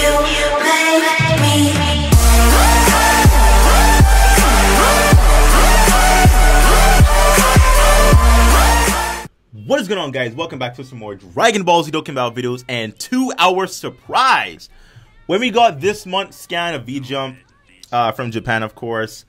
What is going on, guys? Welcome back to some more Dragon Ball Z Dokkan Battle videos, and to our surprise, when we got this month's scan of V-Jump from Japan, of course,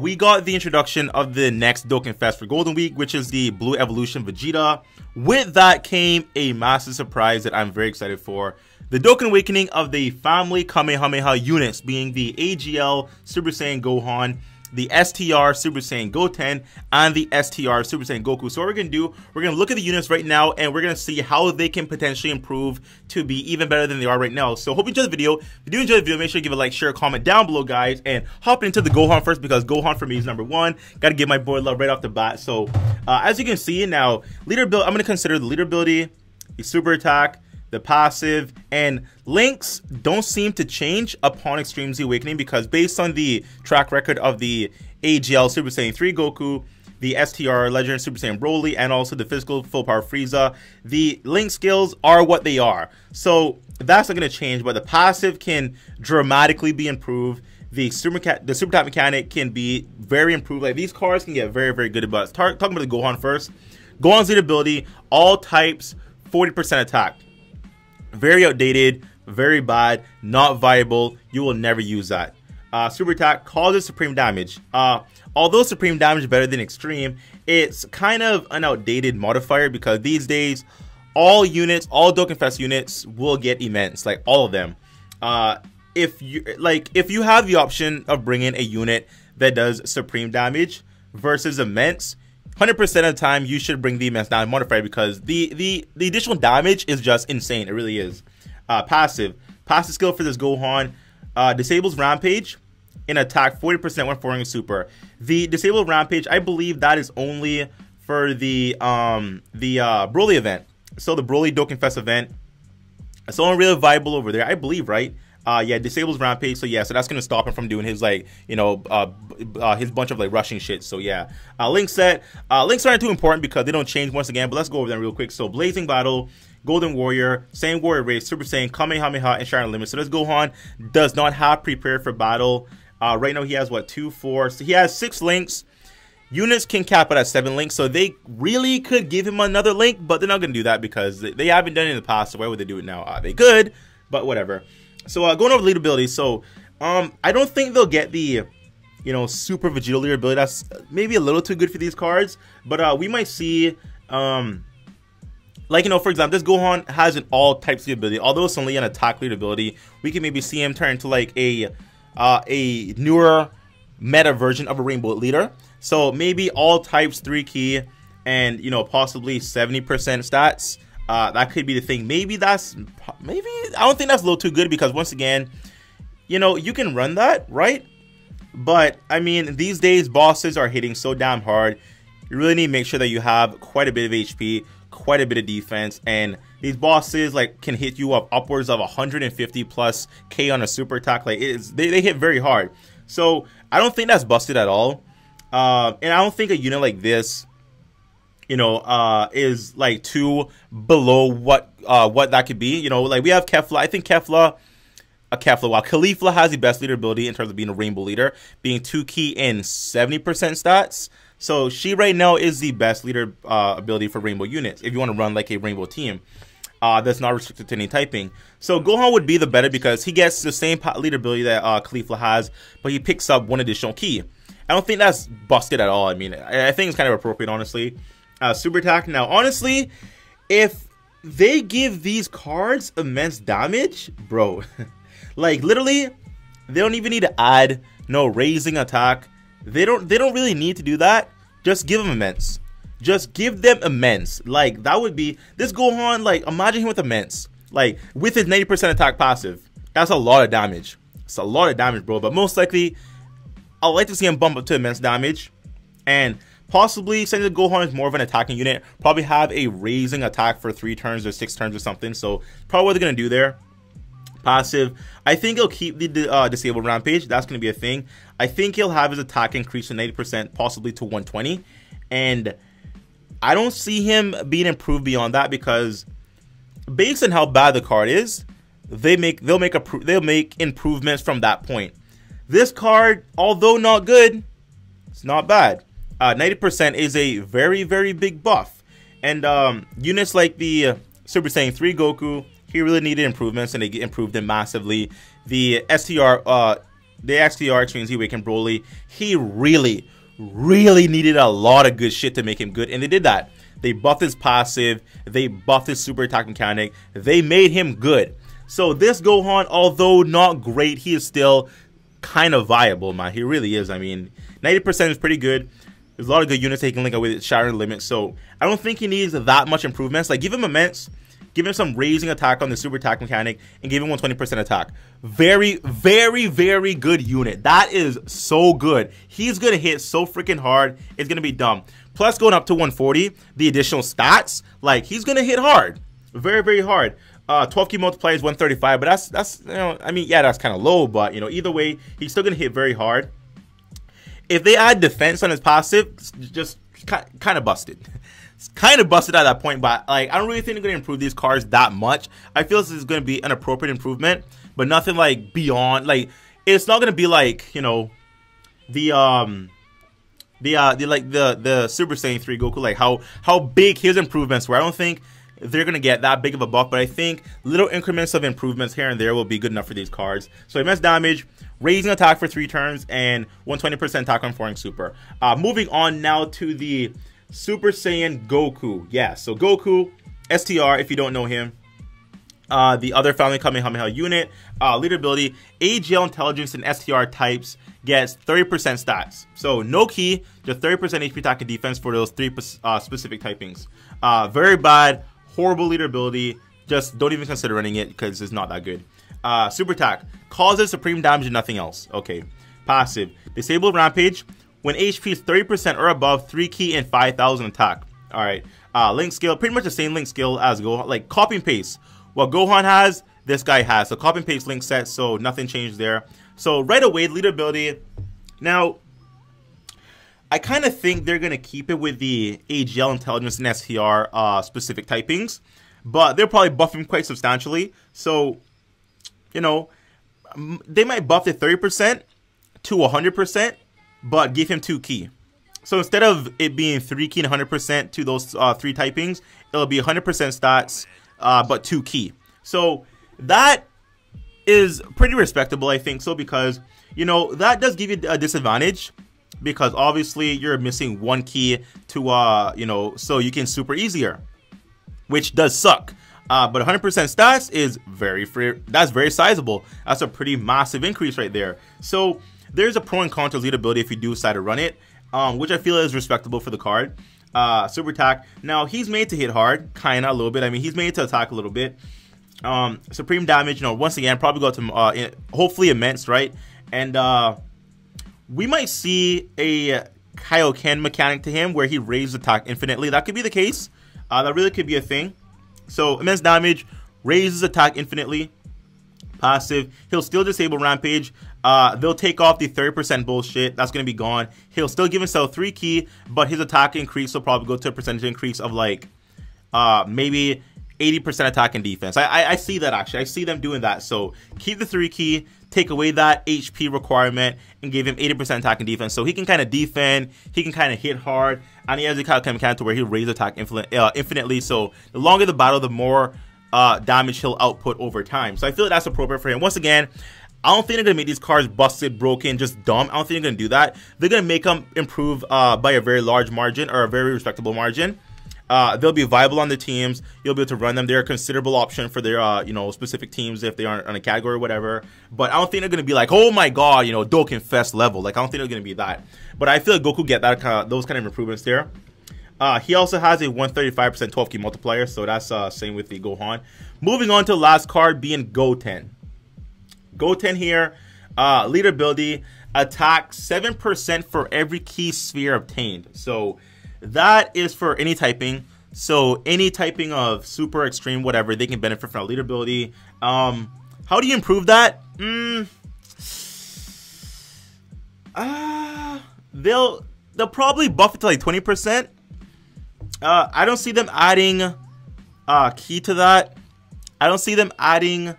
we got the introduction of the next Dokkan Fest for Golden Week, which is the Blue Evolution Vegeta. With that came a massive surprise that I'm very excited for. The Dokkan Awakening of the family Kamehameha units, being the AGL Super Saiyan Gohan, the STR Super Saiyan Goten, and the STR Super Saiyan Goku. So what we're going to do, we're going to look at the units right now, and we're going to see how they can potentially improve to be even better than they are right now. So hope you enjoyed the video. If you do enjoy the video, make sure you give a like, share, comment down below, guys, and hop into the Gohan first, because Gohan for me is #1. Got to give my boy love right off the bat. So as you can see now, leader ability, I'm going to consider the leader ability, the super attack, the passive, and links don't seem to change upon Extreme Z Awakening, because based on the track record of the AGL Super Saiyan 3 Goku, the STR Legend Super Saiyan Broly, and also the physical full power Frieza, the link skills are what they are. So that's not going to change, but the passive can dramatically be improved. The super attack mechanic can be very improved. Like, these cards can get very, very good. But talking about the Gohan first, Gohan's lead ability, all types, 40% attack. Very outdated, very bad, not viable. You will never use that. Super attack causes supreme damage. Although supreme damage is better than extreme, it's kind of an outdated modifier, because these days all units, all Dokkan Fest units will get immense, like all of them. If you have the option of bringing a unit that does supreme damage versus immense, 100% of the time you should bring the immense damage modifier, because the additional damage is just insane. It really is. Passive skill for this Gohan disables Rampage in attack 40% when forming super. The disabled Rampage, I believe that is only for the Broly event. So the Broly Dokkan Fest event, it's only really viable over there, I believe, right? Yeah, disables Rampage, so yeah, so that's gonna stop him from doing his, like, you know, his bunch of like rushing shit. So yeah, link set, links aren't too important because they don't change once again, but let's go over them real quick. So Blazing Battle, Golden Warrior, Saiyan Warrior Race, Super Saiyan, Kamehameha, and Shadow Limit. So this Gohan does not have prepared for battle. Right now he has what, 2, 4, so he has 6 links. Units can cap it at 7 links, so they really could give him another link, but they're not gonna do that because they haven't done it in the past. So why would they do it now? They could, but whatever. So going over lead ability, so I don't think they'll get the, you know, super Vegeta leader ability. That's maybe a little too good for these cards, but we might see, like, you know, for example, this Gohan has an all types lead ability. Although it's only an attack lead ability, we can maybe see him turn into like a newer meta version of a Rainbow leader. So maybe all types 3 key, and, you know, possibly 70% stats. That could be the thing. Maybe I don't think that's a little too good, because once again, you know, you can run that, right? But I mean, these days bosses are hitting so damn hard. You really need to make sure that you have quite a bit of HP, quite a bit of defense, and these bosses like can hit you up upwards of 150 plus K on a super attack. Like, they hit very hard. So I don't think that's busted at all. And I don't think a unit like this, you know, is like too below what that could be. You know, like we have Kefla. I think Kefla, while Caulifla has the best leader ability in terms of being a Rainbow leader, being 2 key and 70% stats. So she right now is the best leader ability for Rainbow units if you want to run like a Rainbow team. That's not restricted to any typing. So Gohan would be the better, because he gets the same leader ability that Caulifla has, but he picks up 1 additional key. I don't think that's busted at all. I mean, I think it's kind of appropriate, honestly. Super attack. Now, honestly, if they give these cards immense damage, bro, like literally, they don't even need to add no raising attack. They don't really need to do that. Just give them immense. Just give them immense. Like, that would be this Gohan. Like, imagine him with immense, like with his 90% attack passive. That's a lot of damage. It's a lot of damage, bro. But most likely, I'd like to see him bump up to immense damage, and possibly, since the Gohan is more of an attacking unit, probably have a raising attack for 3 turns or 6 turns or something. So probably what they're going to do there. Passive, I think he'll keep the disabled Rampage. That's going to be a thing. I think he'll have his attack increase to 90%, possibly to 120. And I don't see him being improved beyond that, because based on how bad the card is, they'll make improvements from that point. This card, although not good, it's not bad. 90% is a very, very big buff. And units like the Super Saiyan 3 Goku, he really needed improvements, and they improved him massively. The STR, the XTR Extreme Z Awakened Broly, he really, really needed a lot of good shit to make him good, and they did that. They buffed his passive, they buffed his super attack mechanic, they made him good. So this Gohan, although not great, he is still kind of viable, man. He really is. I mean, 90% is pretty good. There's a lot of good units that he can link up with Shattering Limit, so I don't think he needs that much improvements. Like, give him immense, give him some raising attack on the super attack mechanic, and give him 120% attack. Very, very, very good unit. That is so good. He's gonna hit so freaking hard, it's gonna be dumb. Plus, going up to 140, the additional stats, like, he's gonna hit hard. Very, very hard. 12 key multiplier is 135, but that's you know, I mean, yeah, that's kind of low, but you know, either way, he's still gonna hit very hard. If they add defense on his passive, just kind of busted. It's kind of busted at that point, but like, I don't really think they're gonna improve these cards that much. I feel this is gonna be an appropriate improvement, but nothing like beyond. Like, it's not gonna be like, you know, the Super Saiyan 3 Goku, like how big his improvements were. I don't think they're gonna get that big of a buff, but I think little increments of improvements here and there will be good enough for these cards. So immense damage, raising attack for 3 turns, and 120% attack on Foreign Super. Moving on now to the Super Saiyan Goku. Yeah, so Goku, STR, if you don't know him. The other family Kamehameha unit, leader ability, AGL intelligence and STR types gets 30% stats. So no key, just 30% HP attack and defense for those 3 specific typings. Very bad, horrible leader ability. Just don't even consider running it because it's not that good. Super attack causes supreme damage and nothing else. Okay. Passive, disable rampage when HP is 30% or above, 3 key and 5,000 attack. All right. Link skill, pretty much the same link skill as Gohan, like copy and paste. What Gohan has, this guy has. So copy and paste link set, so nothing changed there. So right away, leader ability. Now, I kind of think they're gonna keep it with the AGL intelligence and STR specific typings, but they're probably buffing quite substantially. So, you know, they might buff it 30% to 100%, but give him 2 key. So instead of it being 3 key and 100% to those 3 typings, it'll be 100% stats, but 2 key. So that is pretty respectable, I think so, because, you know, that does give you a disadvantage, because obviously you're missing 1 key to, you know, so you can super easier, which does suck. But 100% stats is that's very sizable. That's a pretty massive increase right there. So there's a pro and con to lead ability if you do decide to run it, which I feel is respectable for the card. Super attack. Now he's made to hit hard, kinda a little bit. I mean, he's made to attack a little bit. Supreme damage, you know, once again, probably go to hopefully immense, right? And we might see a Kaioken mechanic to him where he raises attack infinitely. That could be the case. That really could be a thing. So immense damage, raises attack infinitely. Passive, he'll still disable rampage. They'll take off the 30% bullshit. That's gonna be gone. He'll still give himself 3 key, but his attack increase will probably go to a percentage increase of like maybe 80% attack and defense. I see that actually. I see them doing that. So keep the 3 key, take away that HP requirement, and give him 80% attack and defense. So he can kind of defend, he can kind of hit hard, and he has a kind of mechanic to where he raises attack infinitely. So the longer the battle, the more damage he'll output over time. So I feel like that's appropriate for him. Once again, I don't think they're going to make these cards busted, broken, just dumb. I don't think they're going to do that. They're going to make them improve by a very large margin, or a very respectable margin. They'll be viable on the teams. You'll be able to run them. They're a considerable option for their, you know, specific teams if they aren't on a category or whatever. But I don't think they're going to be like, oh my god, you know, Dokkan Fest level. Like, I don't think they're going to be that. But I feel like Goku get that those kind of improvements there. He also has a 135% 12 key multiplier, so that's same with the Gohan. Moving on to the last card being Goten. Goten here, leader ability, attack 7% for every key sphere obtained. So that is for any typing. So any typing of super, extreme, whatever, they can benefit from leader ability. How do you improve that? They'll probably buff it to like 20%. I don't see them adding key to that. I don't see them adding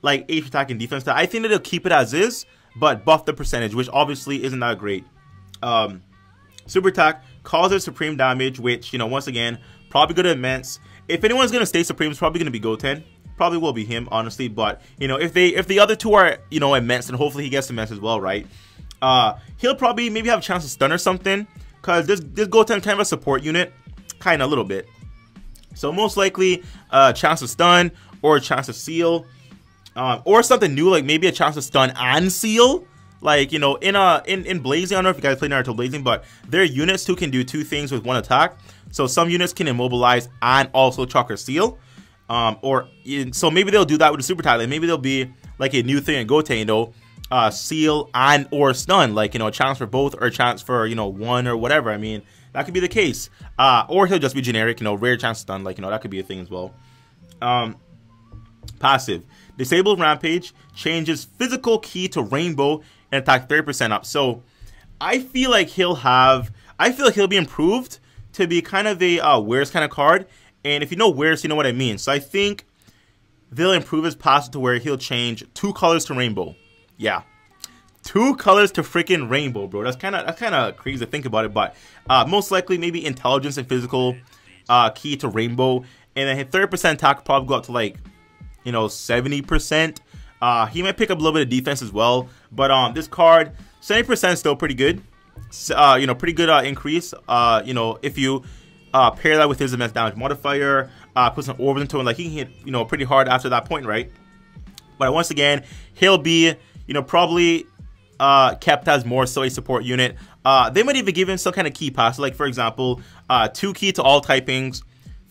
like HP attack and defense stat. I think that they'll keep it as is, but buff the percentage, which obviously isn't that great. Super attack causes supreme damage, which, you know, once again, probably good at immense. If anyone's gonna stay supreme, it's probably gonna be Goten. Probably will be him, honestly. But you know, if the other two are, you know, immense, then hopefully he gets immense as well, right? He'll probably maybe have a chance to stun or something, cause this Goten kind of a support unit, kind of a little bit. So most likely a chance to stun or a chance to seal, or something new, like maybe a chance to stun and seal. Like, you know, in Blazing, I don't know if you guys play Naruto Blazing, but there are units who can do 2 things with 1 attack. So some units can immobilize and also chuck or seal. So maybe they'll do that with the super attack. Like maybe there'll be like a new thing in Goten, you know, seal and or stun, like, you know, a chance for both or a chance for, you know, 1 or whatever. I mean, that could be the case. Or he'll just be generic, you know, rare chance to stun, like, you know, that could be a thing as well. Passive. Disable Rampage changes physical key to Rainbow and attack 30% up. So I feel like he'll be improved to be kind of a Wares kind of card. And if you know Wares, you know what I mean. So I think they'll improve his passive to where he'll change 2 colors to Rainbow. Yeah, 2 colors to freaking Rainbow, bro. That's kind of crazy to think about it. But most likely maybe intelligence and physical key to Rainbow, and then his 30% attack will probably go up to like, you know, 70%. He might pick up a little bit of defense as well. But this card, 70% is still pretty good. You know, pretty good increase. You know, if you pair that with his immense damage modifier, put some orbs into him, like he can hit, you know, pretty hard after that point, right? But once again, he'll be, you know, probably kept as more so a support unit. They might even give him some kind of key pass, like for example, 2 key to all typings,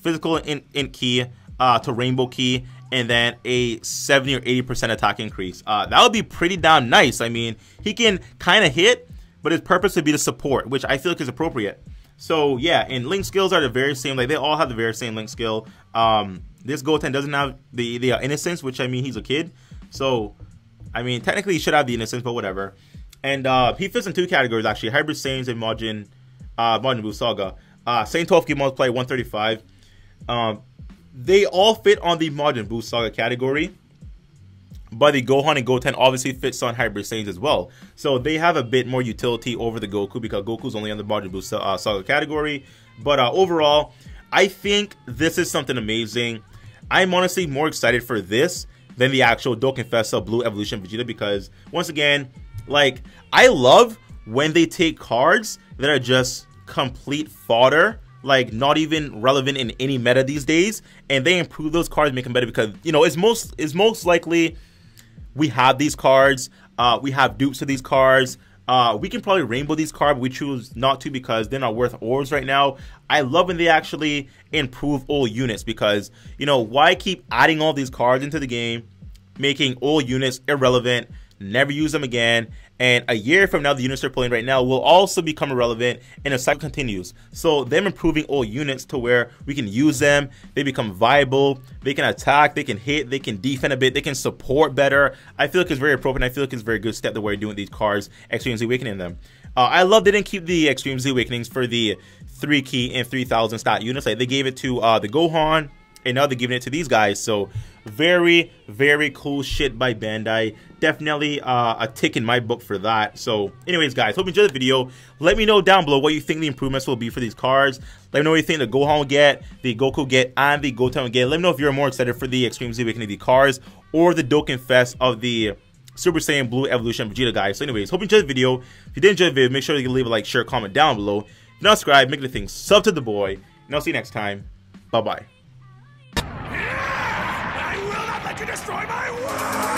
physical int key to Rainbow key, and then a 70 or 80% attack increase. That would be pretty damn nice. I mean, he can kind of hit, but his purpose would be to support, which I feel like is appropriate. So yeah, and link skills are the very same. Like they all have the very same link skill. This Goten doesn't have the innocence, which I mean he's a kid. So I mean technically he should have the innocence, but whatever. And he fits in 2 categories actually: Hybrid Saiyans and Majin Buu Saga. Saiyan 12 can multiply 135. They all fit on the Majin Buu Saga category. But the Gohan and Goten obviously fits on Hybrid Saiyans as well. So they have a bit more utility over the Goku because Goku's only on the Majin Buu Saga category. But overall, I think this is something amazing. I'm honestly more excited for this than the actual Dokkan Festa Blue Evolution Vegeta because, once again, like, I love when they take cards that are just complete fodder, like not even relevant in any meta these days, and they improve those cards, make them better because, you know, it's most likely we have these cards, we have dupes of these cards, we can probably rainbow these cards, but we choose not to because they're not worth orbs right now. I love when they actually improve old units because, you know, why keep adding all these cards into the game, making old units irrelevant, never use them again, and a year from now the units they're playing right now will also become irrelevant and the cycle continues. So them improving old units to where we can use them, they become viable, they can attack, they can hit, they can defend a bit, they can support better. I feel like it's very appropriate. I feel like it's a very good step that we're doing with these cards, Extreme Z Awakening them. I love they didn't keep the Extreme Z Awakenings for the 3 key and 3000 stat units. Like they gave it to the Gohan, and now they're giving it to these guys. So very, very cool shit by Bandai. Definitely a tick in my book for that. So anyways, guys, hope you enjoyed the video. Let me know down below what you think the improvements will be for these cards. Let me know what you think the Gohan will get, the Goku will get, and the Goten will get. Let me know if you're more excited for the Extreme Z Awakening of the cards or the Dokkan Fest of the Super Saiyan Blue Evolution Vegeta, guys. So anyways, hope you enjoyed the video. If you did enjoy the video, make sure you leave a like, share, comment down below. If you're not subscribed, make the thing sub to the boy. And I'll see you next time. Bye-bye. I will not let you destroy my world!